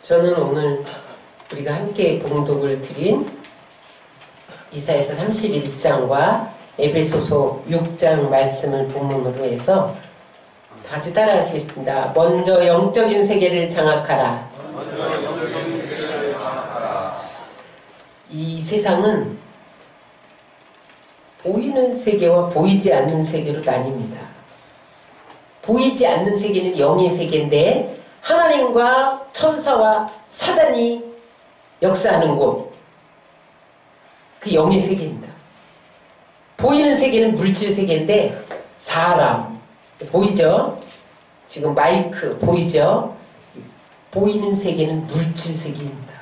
저는 오늘 우리가 함께 봉독을 드린 이사야서 31장과 에베소서 6장 말씀을 본문으로 해서 같이 따라하시겠습니다. 먼저 영적인 세계를 장악하라. 이 세상은 보이는 세계와 보이지 않는 세계로 나뉩니다. 보이지 않는 세계는 영의 세계인데 하나님과 천사와 사단이 역사하는 곳, 그 영의 세계입니다. 보이는 세계는 물질 세계인데 사람, 보이죠? 지금 마이크 보이죠? 보이는 세계는 물질 세계입니다.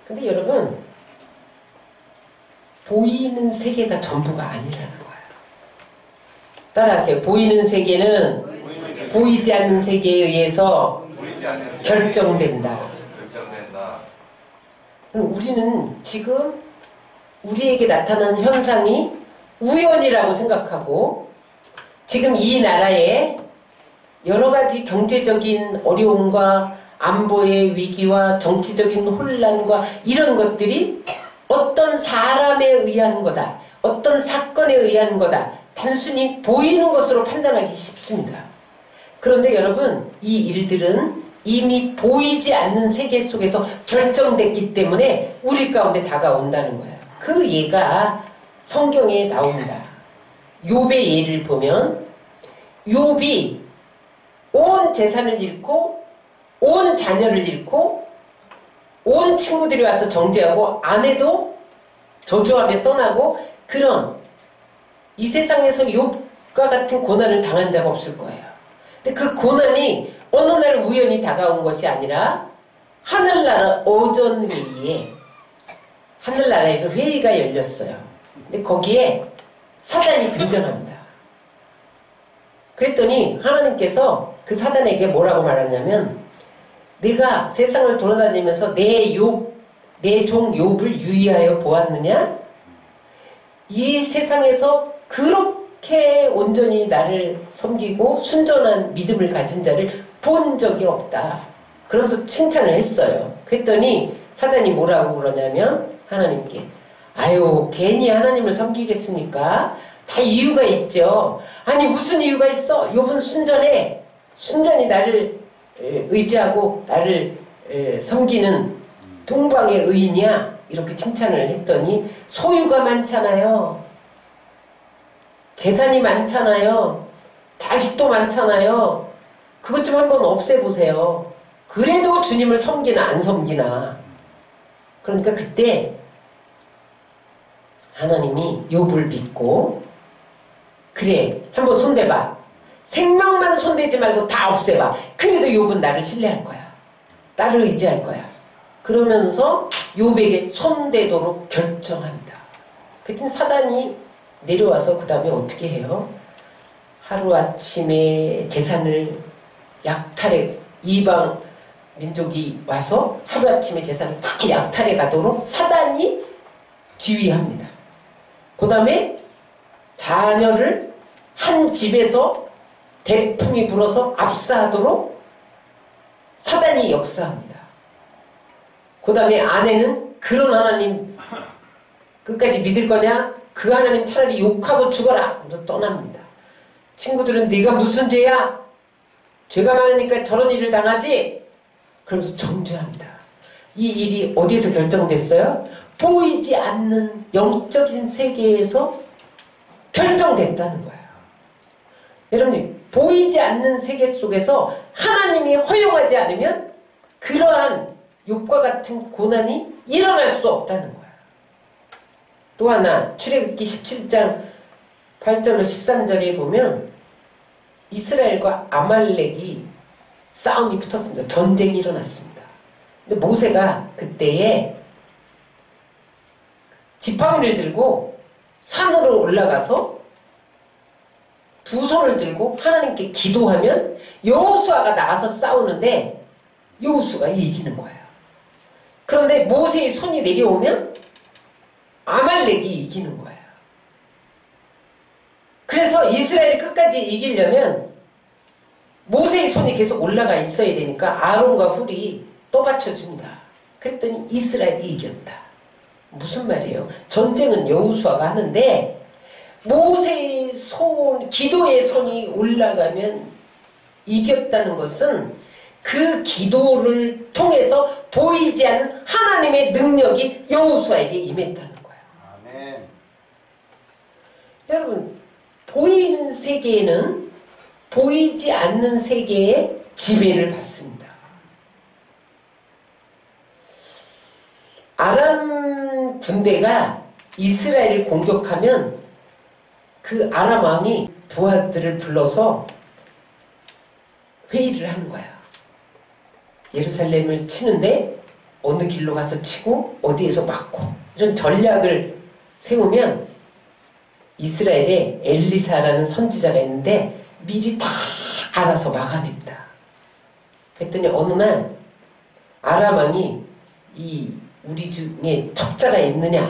근데 여러분, 보이는 세계가 전부가 아니라는 거예요. 따라하세요. 보이는 세계는 보이지 않는 세계에 의해서 결정된다. 우리는 지금 우리에게 나타난 현상이 우연이라고 생각하고 지금 이 나라에 여러 가지 경제적인 어려움과 안보의 위기와 정치적인 혼란과 이런 것들이 어떤 사람에 의한 거다. 어떤 사건에 의한 거다. 단순히 보이는 것으로 판단하기 쉽습니다. 그런데 여러분, 이 일들은 이미 보이지 않는 세계 속에서 결정됐기 때문에 우리 가운데 다가온다는 거예요. 그 예가 성경에 나옵니다. 욥의 예를 보면 욥이 온 재산을 잃고 온 자녀를 잃고 온 친구들이 와서 정죄하고 아내도 저주하며 떠나고 그런 이 세상에서 욥과 같은 고난을 당한 자가 없을 거예요. 근데 그 고난이 어느 날 우연히 다가온 것이 아니라 하늘나라 오전회의에 하늘나라에서 회의가 열렸어요. 근데 거기에 사단이 등장합니다. 그랬더니 하나님께서 그 사단에게 뭐라고 말하냐면 내가 세상을 돌아다니면서 내 종 욥을 유의하여 보았느냐? 이 세상에서 그렇게 온전히 나를 섬기고 순전한 믿음을 가진 자를 본 적이 없다. 그러면서 칭찬을 했어요. 그랬더니 사단이 뭐라고 그러냐면 하나님께 아유 괜히 하나님을 섬기겠습니까? 다 이유가 있죠. 아니 무슨 이유가 있어? 욥은 순전해. 순전히 나를 의지하고 나를 섬기는 동방의 의인이야. 이렇게 칭찬을 했더니 소유가 많잖아요. 재산이 많잖아요. 자식도 많잖아요. 그것 좀 한번 없애보세요. 그래도 주님을 섬기나 안 섬기나. 그러니까 그때 하나님이 욥을 믿고 그래 한번 손대봐. 생명만 손대지 말고 다 없애봐. 그래도 욥은 나를 신뢰할 거야. 나를 의지할 거야. 그러면서 욥에게 손대도록 결정한다. 그랬더니 사단이 내려와서 그 다음에 어떻게 해요? 하루아침에 재산을 약탈해 이방 민족이 와서 하루아침에 재산을 다 약탈해 가도록 사단이 지휘합니다. 그 다음에 자녀를 한 집에서 대풍이 불어서 압사하도록 사단이 역사합니다. 그 다음에 아내는 그런 하나님 끝까지 믿을 거냐? 그 하나님 차라리 욕하고 죽어라! 떠납니다. 친구들은 네가 무슨 죄야? 죄가 많으니까 저런 일을 당하지? 그러면서 정죄합니다. 이 일이 어디에서 결정됐어요? 보이지 않는 영적인 세계에서 결정됐다는 거예요. 여러분, 보이지 않는 세계 속에서 하나님이 허용하지 않으면 그러한 욥과 같은 고난이 일어날 수 없다는 거예요. 또 하나 출애굽기 17장 8절로 13절에 보면 이스라엘과 아말렉이 싸움이 붙었습니다. 전쟁이 일어났습니다. 근데 모세가 그때에 지팡이를 들고 산으로 올라가서 두 손을 들고 하나님께 기도하면 여호수아가 나가서 싸우는데 여호수아가 이기는 거예요. 그런데 모세의 손이 내려오면 아말렉이 이기는 거예요. 그래서 이스라엘이 끝까지 이기려면 모세의 손이 계속 올라가 있어야 되니까 아론과 훌이 떠받쳐줍니다. 그랬더니 이스라엘이 이겼다. 무슨 말이에요? 전쟁은 여호수아가 하는데 모세의 손, 기도의 손이 올라가면 이겼다는 것은 그 기도를 통해서 보이지 않는 하나님의 능력이 여호수아에게 임했다는 거예요. 아멘. 여러분, 보이는 세계에는 보이지 않는 세계의 지배를 받습니다. 아람 군대가 이스라엘을 공격하면 그 아람 왕이 부하들을 불러서 회의를 하는 거야. 예루살렘을 치는데 어느 길로 가서 치고 어디에서 막고 이런 전략을 세우면 이스라엘에 엘리사라는 선지자가 있는데 미리 다 알아서 막아냅니다. 그랬더니 어느 날 아람 왕이 우리 중에 첩자가 있느냐,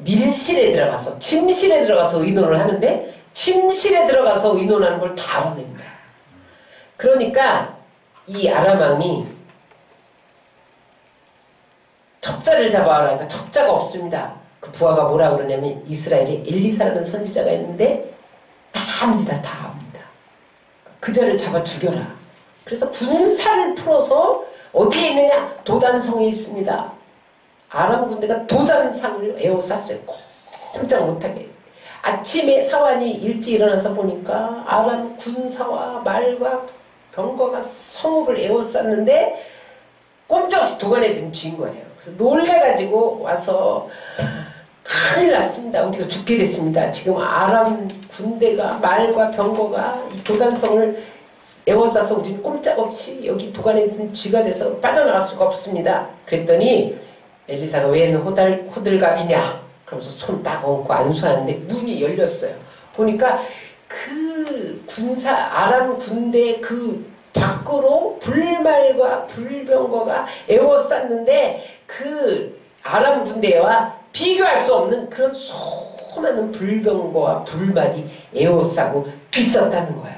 밀실에 들어가서 침실에 들어가서 의논을 하는데 침실에 들어가서 의논하는 걸 다 알아냅니다. 그러니까 이 아람 왕이 첩자를 잡아와라 하니까 첩자가 없습니다. 그 부하가 뭐라 그러냐면 이스라엘에 엘리사라는 선지자가 있는데 다 압니다. 다 압니다. 그자를 잡아 죽여라. 그래서 군사를 풀어서 어디에 있느냐? 도단성에 있습니다. 아람 군대가 도단상을 에워쌌어요. 꼼짝 못하게. 아침에 사환이 일찍 일어나서 보니까 아람 군사와 말과 병거가 성읍을 에워쌌는데 꼼짝없이 도관에 든 쥐인 거예요. 그래서 놀래가지고 와서 큰일 났습니다. 우리가 죽게 됐습니다. 지금 아람 군대가 말과 병거가 이 도단성을 에워싸서 우리는 꼼짝없이 여기 도관에 든 쥐가 돼서 빠져나갈 수가 없습니다. 그랬더니 엘리사가 웬 호들갑이냐? 그러면서 손 딱 얹고 안수하는데 문이 열렸어요. 보니까 그 아람 군대 그 밖으로 불말과 불병거가 에워쌌는데 그 아람 군대와 비교할 수 없는 그런 수많은 불병거와 불말이 에워싸고 있었다는 거예요.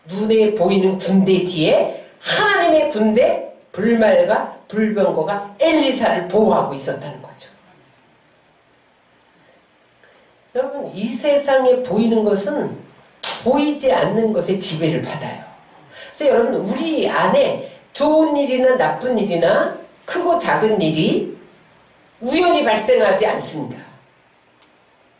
눈에 보이는 군대 뒤에 하나님의 군대 불말과 불병거가 엘리사를 보호하고 있었다는 거죠. 여러분, 이 세상에 보이는 것은 보이지 않는 것에 지배를 받아요. 그래서 여러분, 우리 안에 좋은 일이나 나쁜 일이나 크고 작은 일이 우연히 발생하지 않습니다.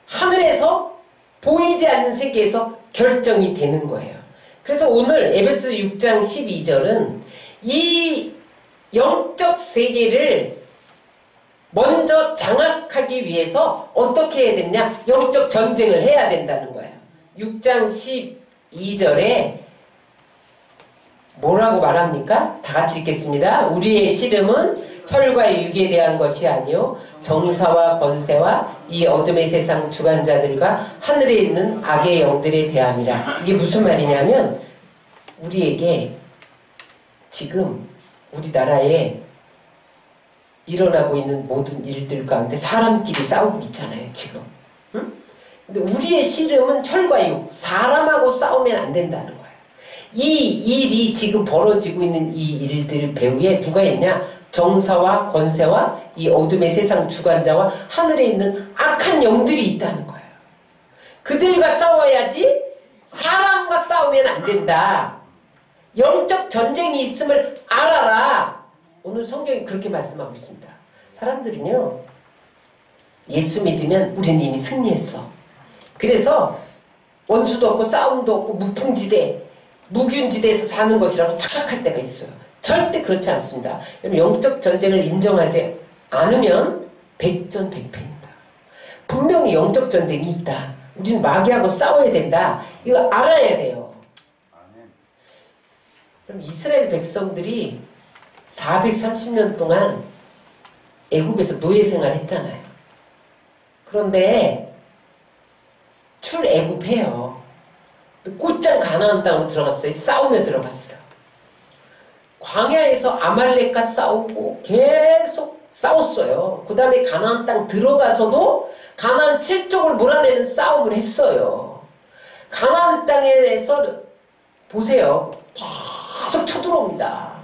하늘에서 보이지 않는 세계에서 결정이 되는 거예요. 그래서 오늘 에베소 6장 12절은 이 영적 세계를 먼저 장악하기 위해서 어떻게 해야 되느냐? 영적 전쟁을 해야 된다는 거예요. 6장 12절에 뭐라고 말합니까? 다 같이 읽겠습니다. 우리의 씨름은 혈과 육에 대한 것이 아니요 정사와 권세와 이 어둠의 세상 주관자들과 하늘에 있는 악의 영들에 대함이라. 이게 무슨 말이냐면 우리에게 지금 우리나라에 일어나고 있는 모든 일들 가운데 사람끼리 싸우고 있잖아요, 지금. 응? 근데 우리의 씨름은 혈과 육, 사람하고 싸우면 안 된다는 거예요. 이 일이 지금 벌어지고 있는 이 일들 배후에 누가 있냐? 정사와 권세와 이 어둠의 세상 주관자와 하늘에 있는 악한 영들이 있다는 거예요. 그들과 싸워야지 사람과 싸우면 안 된다. 영적 전쟁이 있음을 알아라. 오늘 성경이 그렇게 말씀하고 있습니다. 사람들은요, 예수 믿으면 우리는 이미 승리했어. 그래서 원수도 없고 싸움도 없고 무풍지대, 무균지대에서 사는 것이라고 착각할 때가 있어요. 절대 그렇지 않습니다. 영적 전쟁을 인정하지 않으면 백전백패입니다. 분명히 영적 전쟁이 있다. 우리는 마귀하고 싸워야 된다. 이거 알아야 돼요. 그럼 이스라엘 백성들이 430년 동안 애굽에서 노예 생활했잖아요. 그런데 출애굽해요. 곧장 가나안 땅으로 들어갔어요. 싸우며 들어갔어요. 광야에서 아말렉과 싸우고 계속 싸웠어요. 그 다음에 가나안 땅 들어가서도 가나안 7족을 몰아내는 싸움을 했어요. 가나안 땅에서 보세요. 계속 쳐들어옵니다.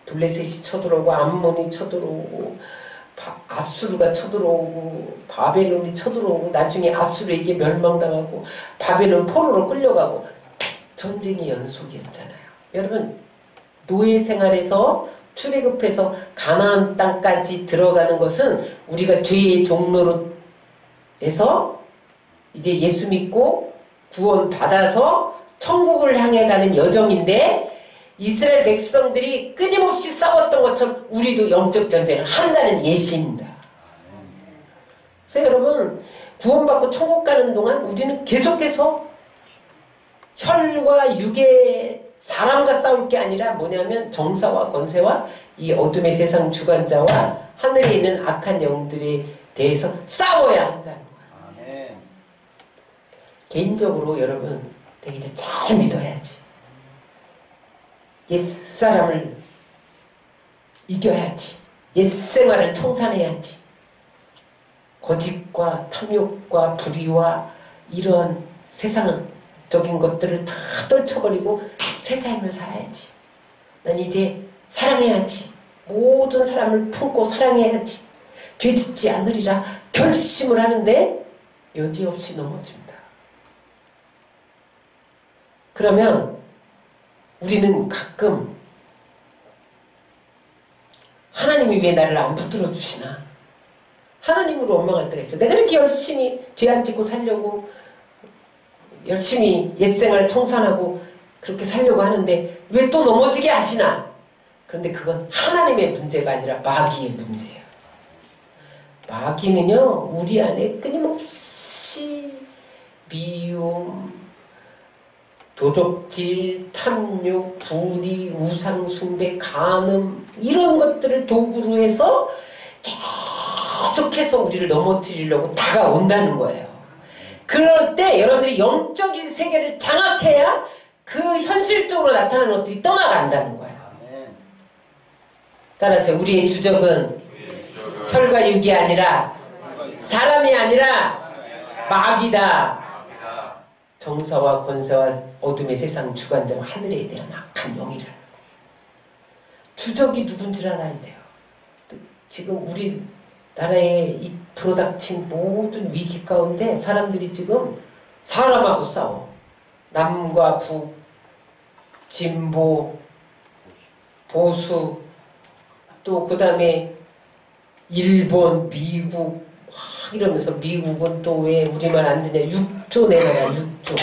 블레셋이 쳐들어오고 암몬이 쳐들어오고 아수르가 쳐들어오고 바벨론이 쳐들어오고 나중에 아수르에게 멸망당하고 바벨론 포로로 끌려가고 전쟁의 연속이었잖아요. 여러분 노예 생활에서 출애굽해서 가나안 땅까지 들어가는 것은 우리가 죄의 종로로 해서 이제 예수 믿고 구원 받아서 천국을 향해 가는 여정인데 이스라엘 백성들이 끊임없이 싸웠던 것처럼 우리도 영적 전쟁을 한다는 예시입니다. 그래서 여러분 구원받고 천국 가는 동안 우리는 계속해서 혈과 육의 사람과 싸울 게 아니라 뭐냐면 정사와 권세와 이 어둠의 세상 주관자와 하늘에 있는 악한 영들에 대해서 싸워야 한다는 거예요. 개인적으로 여러분 되게 이제 잘 믿어야지. 옛사람을 이겨야지. 옛생활을 청산해야지. 거짓과 탐욕과 불의와 이런 세상적인 것들을 다 떨쳐버리고 새 삶을 살아야지. 난 이제 사랑해야지. 모든 사람을 품고 사랑해야지. 죄짓지 않으리라 결심을 하는데 여지없이 넘어집니다. 그러면 우리는 가끔 하나님이 왜 나를 안 붙들어 주시나? 하나님으로 원망할 때가 있어요. 내가 이렇게 열심히 죄 안 짓고 살려고 열심히 옛생활 청산하고 그렇게 살려고 하는데 왜 또 넘어지게 하시나? 그런데 그건 하나님의 문제가 아니라 마귀의 문제예요. 마귀는요 우리 안에 끊임없이 미움, 도덕질, 탐욕, 불의, 우상숭배, 간음 이런 것들을 도구로 해서 계속해서 우리를 넘어뜨리려고 다가온다는 거예요. 그럴 때 여러분들이 영적인 세계를 장악해야 그 현실적으로 나타나는 것들이 떠나간다는 거예요. 따라서 우리의 주적은 혈과 육이 아니라 사람이 아니라 마귀다. 정사와 권세와 어둠의 세상 주관장 하늘에 대한 악한 영이라는 거예요. 주적이 누군지 알아야 돼요. 지금 우리나라에 이 불어닥친 모든 위기 가운데 사람들이 지금 사람하고 싸워. 남과 북, 진보, 보수, 또 그 다음에 일본, 미국 이러면서 미국은 또 왜 우리말 안 듣냐 6조 내놔라 6조.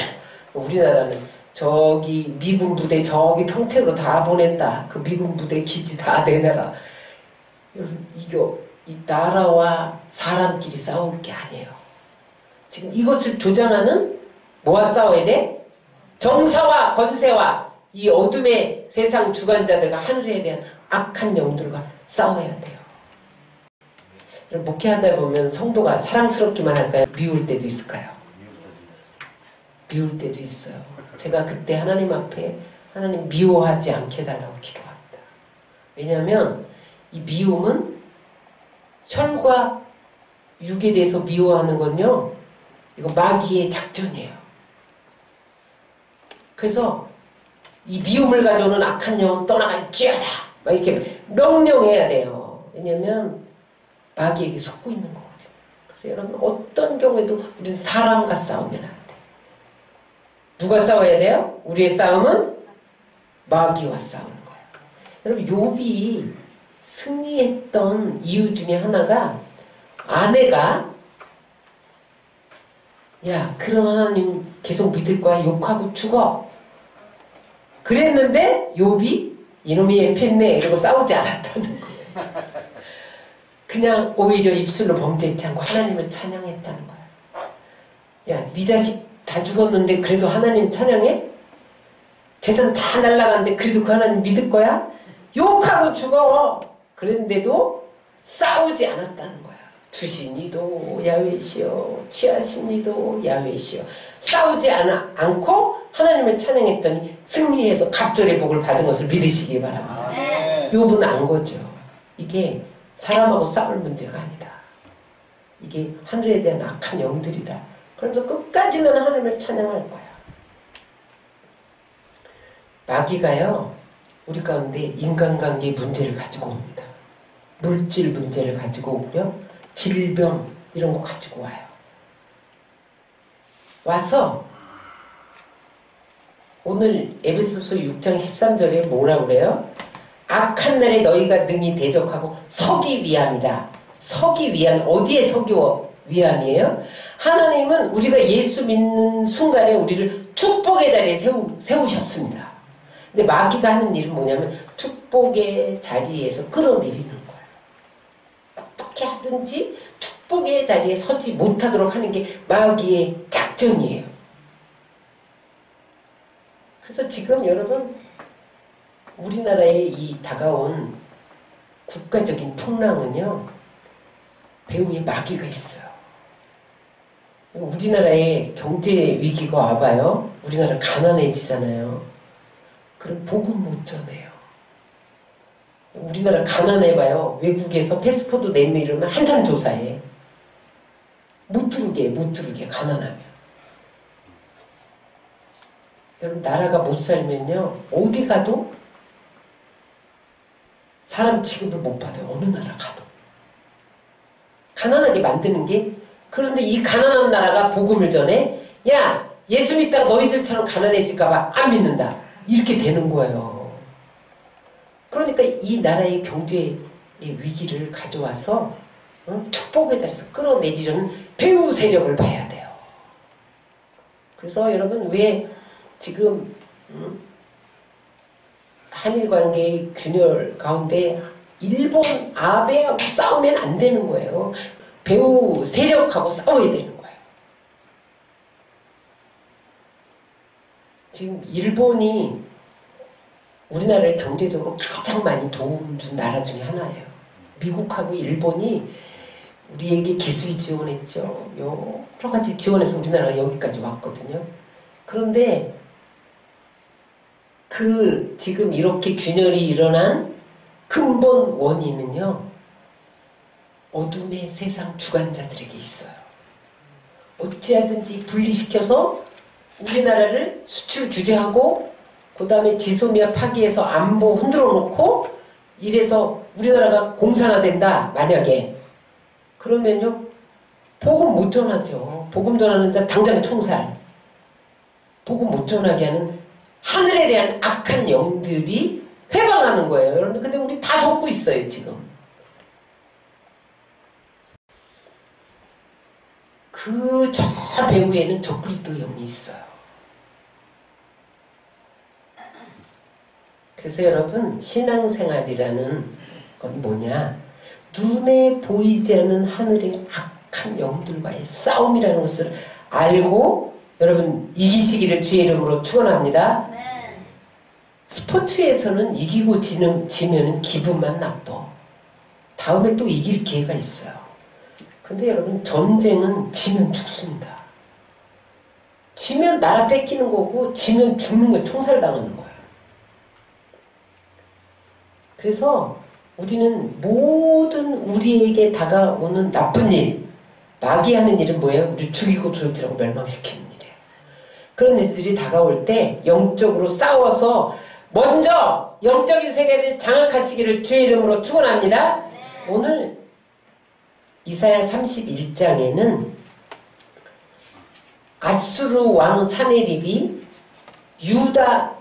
우리나라는 저기 미군 부대 저기 평택으로 다 보낸다. 그 미군 부대 기지 다 내놔라. 여러분 이 나라와 사람끼리 싸울 게 아니에요. 지금 이것을 조장하는 뭐와 싸워야 돼? 정사와 권세와 이 어둠의 세상 주관자들과 하늘에 대한 악한 영들과 싸워야 돼요. 목회하다 보면 성도가 사랑스럽기만 할까요? 미울 때도 있을까요? 미울 때도 있어요. 제가 그때 하나님 앞에 하나님 미워하지 않게 해달라고 기도합니다. 왜냐하면 이 미움은 혈과 육에 대해서 미워하는 건요 이거 마귀의 작전이에요. 그래서 이 미움을 가져오는 악한 영은 떠나갈지어다 막 이렇게 명령해야 돼요. 왜냐하면 마귀에게 속고 있는 거거든요. 그래서 여러분 어떤 경우에도 우리는 사람과 싸우면 안 돼. 누가 싸워야 돼요? 우리의 싸움은 마귀와 싸우는 거예요. 여러분 욥이 승리했던 이유 중에 하나가 아내가 야 그런 하나님 계속 믿을 거야 욕하고 죽어 그랬는데 욥이 이놈이 엠했네 이러고 싸우지 않았다는 거예요. 그냥 오히려 입술로 범죄치 않고 하나님을 찬양했다는 거야. 야, 네 자식 다 죽었는데 그래도 하나님 찬양해? 재산 다 날라갔는데 그래도 그 하나님 믿을 거야? 욕하고 죽어. 그런데도 싸우지 않았다는 거야. 주신이도 야훼시여 취하신이도 야훼시여 싸우지 않고 하나님을 찬양했더니 승리해서 갑절의 복을 받은 것을 믿으시기 바랍니다. 욥은 안 거죠. 이게 사람하고 싸울 문제가 아니다. 이게 하늘에 대한 악한 영들이다. 그래서 끝까지는 하나님을 찬양할 거야. 마귀가요 우리 가운데 인간관계 문제를 가지고 옵니다. 물질 문제를 가지고 오고요. 질병 이런 거 가지고 와요. 와서 오늘 에베소서 6장 13절에 뭐라고 그래요? 악한 날에 너희가 능히 대적하고 서기 위함이다. 서기 위함, 어디에 서기 위함이에요? 하나님은 우리가 예수 믿는 순간에 우리를 축복의 자리에 세우셨습니다. 근데 마귀가 하는 일은 뭐냐면 축복의 자리에서 끌어내리는 거예요. 어떻게 하든지 축복의 자리에 서지 못하도록 하는 게 마귀의 작전이에요. 그래서 지금 여러분 우리나라에 이 다가온 국가적인 풍랑은요, 배후에 마귀가 있어요. 우리나라에 경제 위기가 와봐요. 우리나라 가난해지잖아요. 그럼 복음 못 전해요. 우리나라 가난해봐요. 외국에서 패스포드 내밀으면 한참 조사해. 못 들게 가난하면. 여러분 나라가 못 살면요 어디 가도 사람 취급을 못 받아요. 어느 나라 가도. 가난하게 만드는 게. 그런데 이 가난한 나라가 복음을 전해 야 예수 믿다가 너희들처럼 가난해질까봐 안 믿는다. 이렇게 되는 거예요. 그러니까 이 나라의 경제의 위기를 가져와서 축복의 자리에서 끌어내리려는 배후 세력을 봐야 돼요. 그래서 여러분 왜 지금 한일 관계의 균열 가운데 일본 아베하고 싸우면 안 되는 거예요. 배후 세력하고 싸워야 되는 거예요. 지금 일본이 우리나라를 경제적으로 가장 많이 도움 준 나라 중에 하나예요. 미국하고 일본이 우리에게 기술 지원했죠. 여러 가지 지원해서 우리나라가 여기까지 왔거든요. 그런데 지금 이렇게 균열이 일어난 근본 원인은요, 어둠의 세상 주관자들에게 있어요. 어찌하든지 분리시켜서 우리나라를 수출 규제하고 그 다음에 지소미아 파기해서 안보 흔들어 놓고 이래서 우리나라가 공산화된다 만약에 그러면요 복음 못 전하죠. 복음 전하는 자 당장 총살. 복음 못 전하게 하는 하늘에 대한 악한 영들이 회방하는 거예요. 여러분 근데 우리 다 속고 있어요 지금. 저 배후에는 적그리스도 영이 있어요. 그래서 여러분 신앙생활이라는 건 뭐냐? 눈에 보이지 않는 하늘의 악한 영들과의 싸움이라는 것을 알고 여러분 이기시기를 주의 이름으로 축원합니다. 스포츠에서는 이기고 지면은 기분만 나빠. 다음에 또 이길 기회가 있어요. 근데 여러분 전쟁은 지면 죽습니다. 지면 나라 뺏기는 거고 지면 죽는 거예요. 총살당하는 거예요. 그래서 우리는 모든 우리에게 다가오는 나쁜 일, 마귀 하는 일은 뭐예요? 우리를 죽이고 도둑질하고 멸망시키는 일이에요. 그런 일들이 다가올 때 영적으로 싸워서 먼저 영적인 세계를 장악하시기를 주의 이름으로 축원합니다. 오늘 이사야 31장에는 아수르 왕 사네립이 유다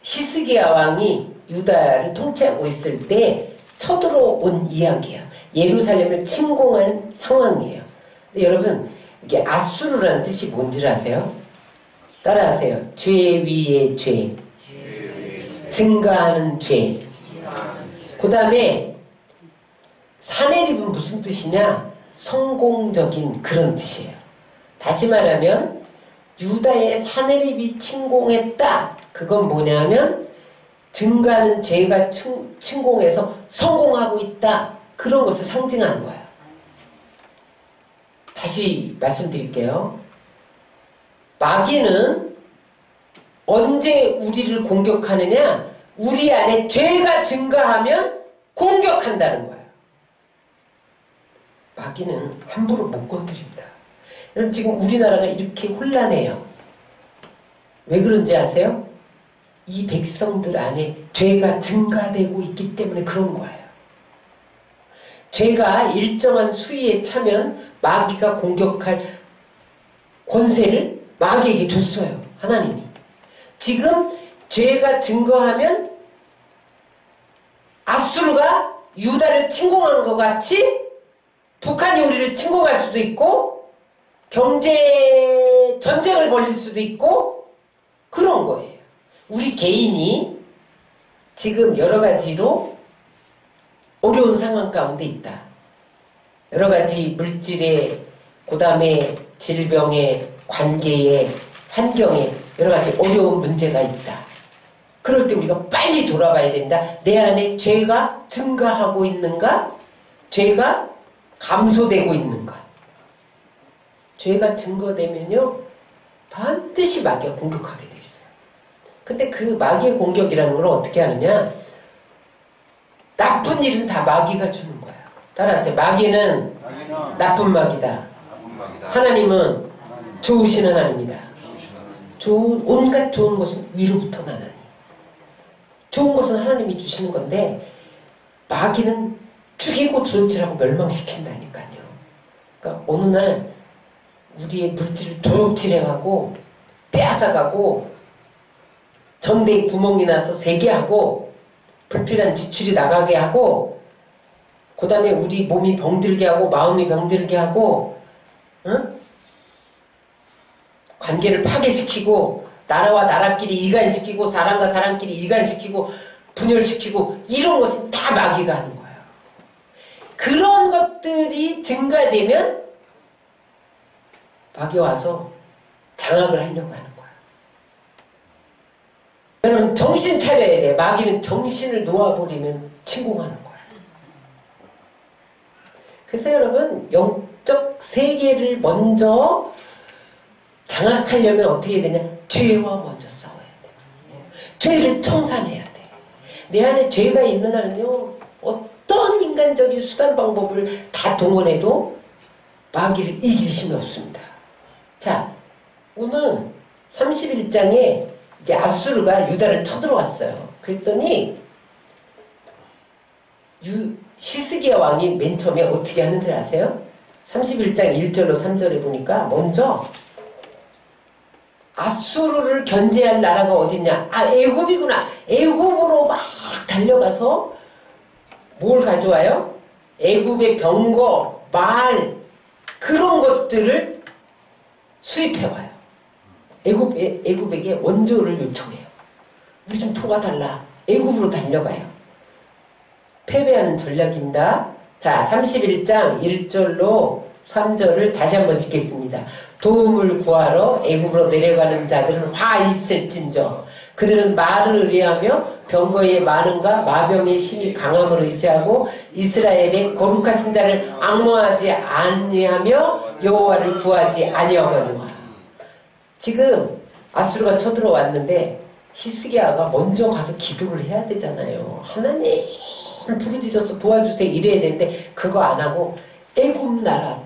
히스기야 왕이 유다를 통치하고 있을 때 쳐들어온 이야기예요. 예루살렘을 침공한 상황이에요. 근데 여러분 이게 아수르라는 뜻이 뭔지 아세요? 따라하세요. 죄 위에 죄, 증가하는 죄. 그 다음에 사네립은 무슨 뜻이냐? 성공적인 그런 뜻이에요. 다시 말하면 유다의 사네립이 침공했다. 그건 뭐냐면 증가하는 죄가 침공해서 성공하고 있다. 그런 것을 상징하는 거예요. 다시 말씀드릴게요. 마귀는 언제 우리를 공격하느냐? 우리 안에 죄가 증가하면 공격한다는 거예요. 마귀는 함부로 못 건드립니다. 여러분 지금 우리나라가 이렇게 혼란해요. 왜 그런지 아세요? 이 백성들 안에 죄가 증가되고 있기 때문에 그런 거예요. 죄가 일정한 수위에 차면 마귀가 공격할 권세를 마귀에게 줬어요. 하나님이. 지금 죄가 증거하면 아수르가 유다를 침공한 것 같이 북한이 우리를 침공할 수도 있고 경제 전쟁을 벌일 수도 있고 그런 거예요. 우리 개인이 지금 여러 가지로 어려운 상황 가운데 있다. 여러 가지 물질에, 그 다음에 질병에, 관계에, 환경에 여러 가지 어려운 문제가 있다. 그럴 때 우리가 빨리 돌아봐야 된다. 내 안에 죄가 증가하고 있는가? 죄가 감소되고 있는가? 죄가 증거되면요 반드시 마귀가 공격하게 돼 있어요. 근데 그 마귀의 공격이라는 걸 어떻게 하느냐? 나쁜 일은 다 마귀가 주는 거야. 따라하세요. 마귀는 나쁜 마귀다. 하나님은 좋으신 하나님이다. 온갖 좋은 것은 위로부터 나나니. 좋은 것은 하나님이 주시는 건데 마귀는 죽이고 도둑질하고 멸망시킨다니까요. 그러니까 어느 날 우리의 물질을 도둑질해가고 빼앗아가고 전대에 구멍이 나서 새게 하고 불필요한 지출이 나가게 하고 그 다음에 우리 몸이 병들게 하고 마음이 병들게 하고 응? 관계를 파괴시키고 나라와 나라끼리 이간시키고 사람과 사람끼리 이간시키고 분열시키고 이런 것은 다 마귀가 하는 거예요. 그런 것들이 증가되면 마귀 와서 장악을 하려고 하는 거예요. 여러분 정신 차려야 돼. 마귀는 정신을 놓아버리면 침공하는 거예요. 그래서 여러분 영적 세계를 먼저 장악하려면 어떻게 해야 되냐? 죄와 먼저 싸워야 돼요. 죄를 청산해야 돼. 내 안에 죄가 있는 한은요 어떤 인간적인 수단 방법을 다 동원해도 마귀를 이길 힘이 없습니다. 자, 오늘 31장에 이제 아수르가 유다를 쳐들어왔어요. 그랬더니 히스기야 왕이 맨 처음에 어떻게 하는지 아세요? 31장 1절로 3절에 보니까 먼저 아수르를 견제할 나라가 어딨냐? 아, 애굽이구나. 애굽으로 막 달려가서 뭘 가져와요? 애굽의 병거, 말 그런 것들을 수입해와요. 애굽에게 원조를 요청해요. 우리 좀 도와달라. 애굽으로 달려가요. 패배하는 전략입니다. 자, 31장 1절로 3절을 다시 한번 읽겠습니다. 도움을 구하러 애굽으로 내려가는 자들은 화 있을진저 그들은 말을 의뢰하며 병거의 많음과 마병의 힘이 강함을 의지하고 이스라엘의 거룩하신 자를 앙모하지 아니하며 여호와를 구하지 아니하거니와. 지금 아수르가 쳐들어왔는데 히스기야가 먼저 가서 기도를 해야 되잖아요. 하나님 부르짖어서 도와주세요 이래야 되는데 그거 안 하고 애굽 나라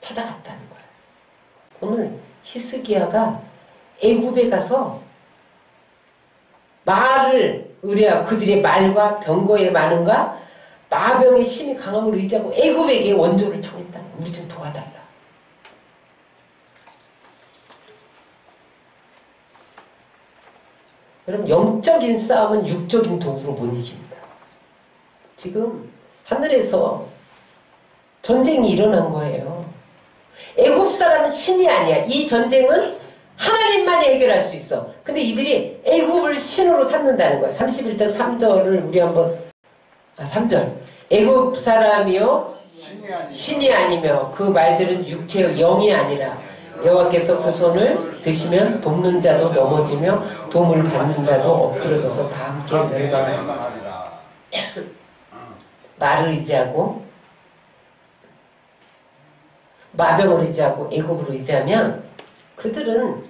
찾아갔다는 거예요. 오늘 히스기야가 애굽에 가서 말을 의뢰하고 그들의 말과 병거의 많음과 마병의 힘이 강함을 의지하고 애굽에게 원조를 청했다는 거예요. 우리 좀 도와달라. 여러분 영적인 싸움은 육적인 도구로 못 이깁니다. 지금 하늘에서 전쟁이 일어난 거예요. 애굽 사람은 신이 아니야. 이 전쟁은 하나님만이 해결할 수 있어. 근데 이들이 애굽을 신으로 삼는다는 거야. 31장 3절을 우리 한번 3절 애굽 사람이요 신이 아니며 그 말들은 육체의 영이 아니라 여호와께서 그 손을 드시면 돕는 자도 넘어지며 도움을 받는 자도 엎드러져서 다 함께 멸망하리라. 말을 의지하고 마병을 의지하고 애굽을 의지하면 그들은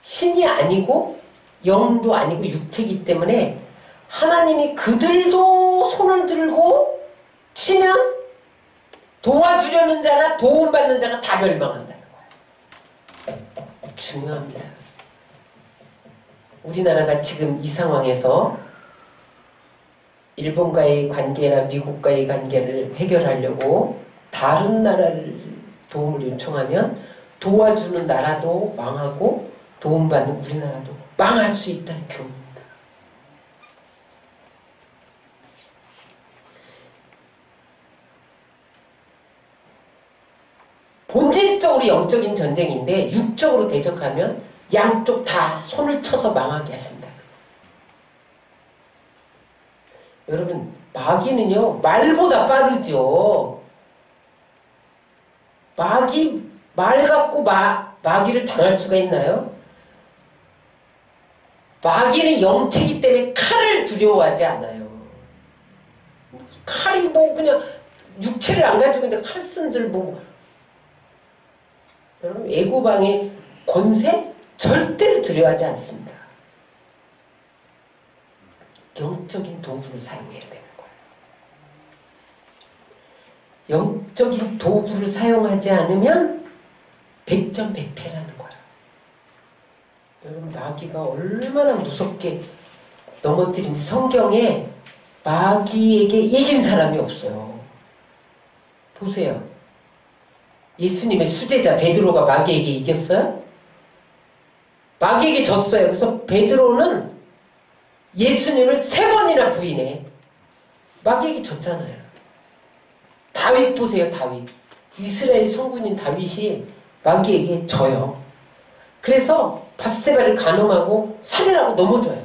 신이 아니고 영도 아니고 육체이기 때문에 하나님이 그들도 손을 들고 치면 도와주려는 자나 도움받는 자가 다 멸망한다는 거예요. 중요합니다. 우리나라가 지금 이 상황에서 일본과의 관계나 미국과의 관계를 해결하려고 다른 나라를 도움을 요청하면 도와주는 나라도 망하고 도움받는 우리나라도 망할 수 있다는 교훈입니다. 본질적으로 영적인 전쟁인데 육적으로 대적하면 양쪽 다 손을 쳐서 망하게 하신다. 여러분, 마귀는요 말보다 빠르죠. 말 갖고 마귀를 당할 수가 있나요? 마귀는 영체이기 때문에 칼을 두려워하지 않아요. 칼이 뭐 그냥 육체를 안 가지고 있는데 칼 쓴들 뭐. 여러분, 애고방의 권세 절대로 두려워하지 않습니다. 영적인 도구를 사용해야 되는 거예요. 영적인 도구를 사용하지 않으면 백전백패라는 거예요. 여러분, 마귀가 얼마나 무섭게 넘어뜨린지 성경에 마귀에게 이긴 사람이 없어요. 보세요. 예수님의 수제자 베드로가 마귀에게 이겼어요? 마귀에게 졌어요. 그래서 베드로는 예수님을 3번이나 부인해. 마귀에게 졌잖아요. 다윗 보세요. 다윗. 이스라엘 성군인 다윗이 마귀에게 져요. 그래서 밧세바를 간음하고 살인하고 넘어져요.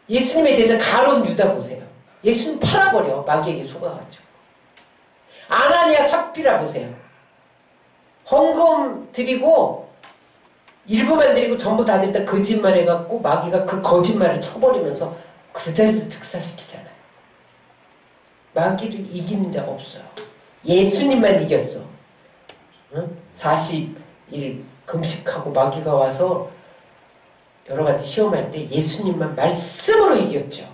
예수님의 제자 가룟 유다 보세요. 예수님 팔아버려. 마귀에게 속아가지고. 아나니아 삽비라 보세요. 헌금 드리고 일부만 드리고 전부 다 드렸다 거짓말 해갖고 마귀가 그 거짓말을 쳐버리면서 그 자리에서 즉사시키잖아요. 마귀를 이기는 자가 없어요. 예수님만 이겼어. 응? 40일 금식하고 마귀가 와서 여러가지 시험할 때 예수님만 말씀으로 이겼죠.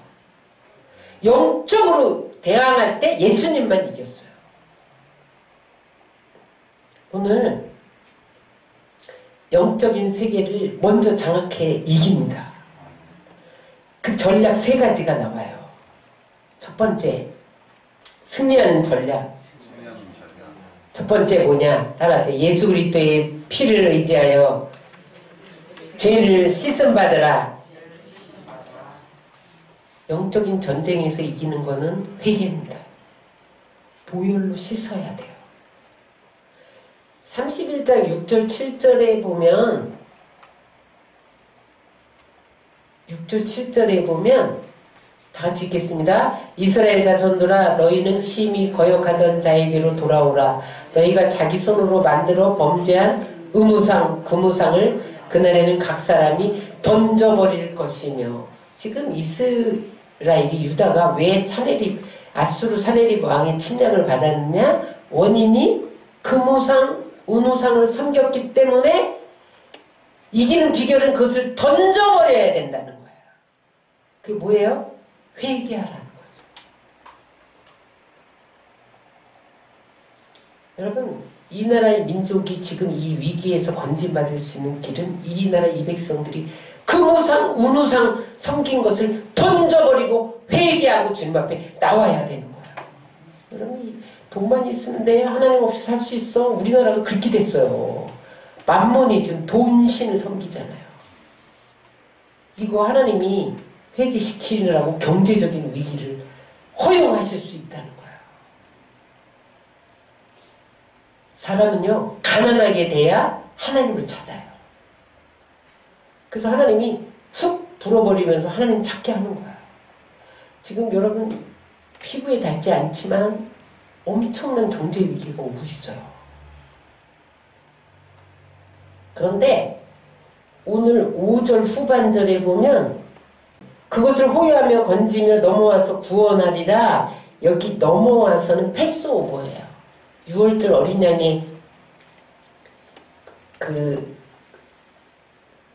영적으로 대항할 때 예수님만 이겼어요. 오늘 영적인 세계를 먼저 장악해 이깁니다. 그 전략 3가지가 나와요. 첫 번째, 승리하는 전략. 첫 번째 뭐냐? 따라서 예수 그리스도의 피를 의지하여 죄를 씻음 받으라. 영적인 전쟁에서 이기는 거는 회개입니다. 보혈로 씻어야 돼요. 31장 6절 7절에 보면 6절 7절에 보면 다 같이 읽겠습니다. 이스라엘 자손들아 너희는 심히 거역하던 자에게로 돌아오라. 너희가 자기 손으로 만들어 범죄한 의무상 금우상을 그날에는 각 사람이 던져버릴 것이며. 지금 이스라엘이 유다가 왜 아수르 사네립 왕의 침략을 받았느냐? 원인이 금우상 운우상을 섬겼기 때문에 이기는 비결은 그것을 던져버려야 된다는 거예요. 그게 뭐예요? 회개하라는 거죠. 여러분, 이 나라의 민족이 지금 이 위기에서 건진받을 수 있는 길은 이 나라 이 백성들이 금우상 운우상 섬긴 것을 던져버리고 회개하고 주님 앞에 나와야 되는 거예요. 여러분, 돈만 있으면 돼. 하나님 없이 살 수 있어. 우리나라가 그렇게 됐어요. 만모니즘, 돈신을 섬기잖아요. 이거 하나님이 회개시키느라고 경제적인 위기를 허용하실 수 있다는 거예요. 사람은요, 가난하게 돼야 하나님을 찾아요. 그래서 하나님이 훅 불어버리면서 하나님 찾게 하는 거예요. 지금 여러분 피부에 닿지 않지만 엄청난 경제 위기가 오고 있어요. 그런데 오늘 5절 후반절에 보면 그것을 호위하며 건지며 넘어와서 구원하리라. 여기 넘어와서는 패스오버예요. 6월절 어린 양의 그